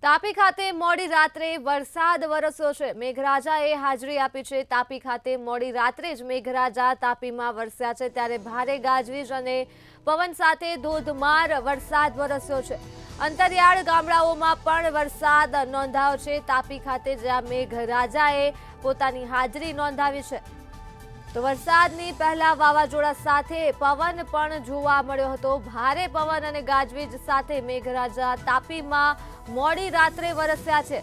તાપી ખાતે મોડી રાત્રે વરસાદ વરસ્યો છે। મેઘરાજાએ હાજરી આપી છે। તાપી ખાતે મોડી રાત્રે જ મેઘરાજા તાપીમાં વરસ્યા છે, ત્યારે ભારે ગાજવીજ અને પવન સાથે ધોધમાર વરસાદ વરસ્યો છે। અંતરિયાળ ગામડાઓમાં પણ વરસાદ નોંધાયો છે। તાપી ખાતે જ્યાં મેઘરાજાએ પોતાની હાજરી નોંધાવી છે, તો વરસાદની પહેલા વાવાઝોડા સાથે પવન પણ જોવા મળ્યો હતો। ભારે પવન અને ગાજવીજ સાથે મેઘરાજા તાપીમાં મોડી રાત્રે વરસ્યા છે।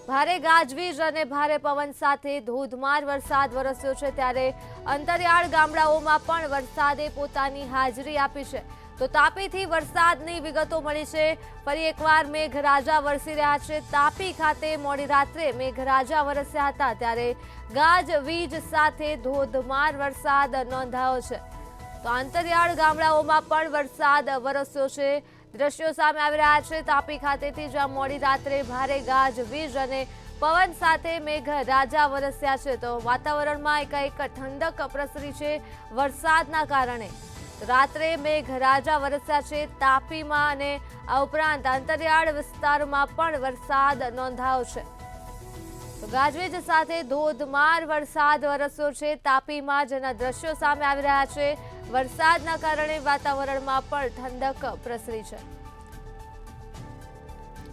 ભારે ગાજવીજ અને ભારે પવન સાથે ધોધમાર વરસાદ વરસ્યો છે, ત્યારે અંતરિયાળ ગામડાઓમાં પણ વરસાદે પોતાની હાજરી આપી છે। તો તાપીથી વરસાદની વિગતો મળી છે। ફરી એકવાર મેઘરાજા વરસી રહ્યા છે। તાપી ખાતે મોડી રાત્રે મેઘરાજા વરસ્યા હતા, ત્યારે ગાજવીજ સાથે ધોધમાર વરસાદ નોંધાયો છે। તો અંતરિયાળ ગામડાઓમાં પણ વરસાદ વરસ્યો છે। દ્રશ્યો સામે આવી રહ્યા છે તાપી ખાતેથી, જ્યાં મોડી રાત્રે ભારે ગાજવીજ અને પવન સાથે મેઘરાજા વરસ્યા છે। તો વાતાવરણમાં એકાએક ઠંડક પ્રસરી છે વરસાદના કારણે। રાત્રે મેઘરાજા વરસ્યા છે તાપીમાં, અને આ ઉપરાંત અંતરિયાળ વિસ્તારમાં પણ વરસાદ નોંધાયો છે। તો ગાજવીજ સાથે ધોધમાર વરસાદ વરસ્યો છે તાપીમાં, જેના દ્રશ્યો સામે આવી રહ્યા છે। વરસાદના કારણે વાતાવરણમાં પણ ઠંડક પ્રસરી છે।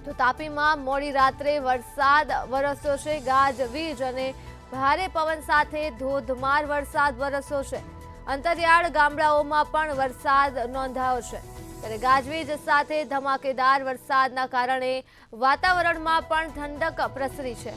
તો તાપીમાં મોડી રાત્રે વરસાદ વરસ્યો છે। ગાજવીજ અને ભારે પવન સાથે ધોધમાર વરસાદ વરસ્યો છે। અંતરિયાળ ગામડાઓમાં પણ વરસાદ નોંધાયો છે, ત્યારે ગાજવીજ સાથે ધમાકેદાર વરસાદના કારણે વાતાવરણમાં પણ ઠંડક પ્રસરી છે।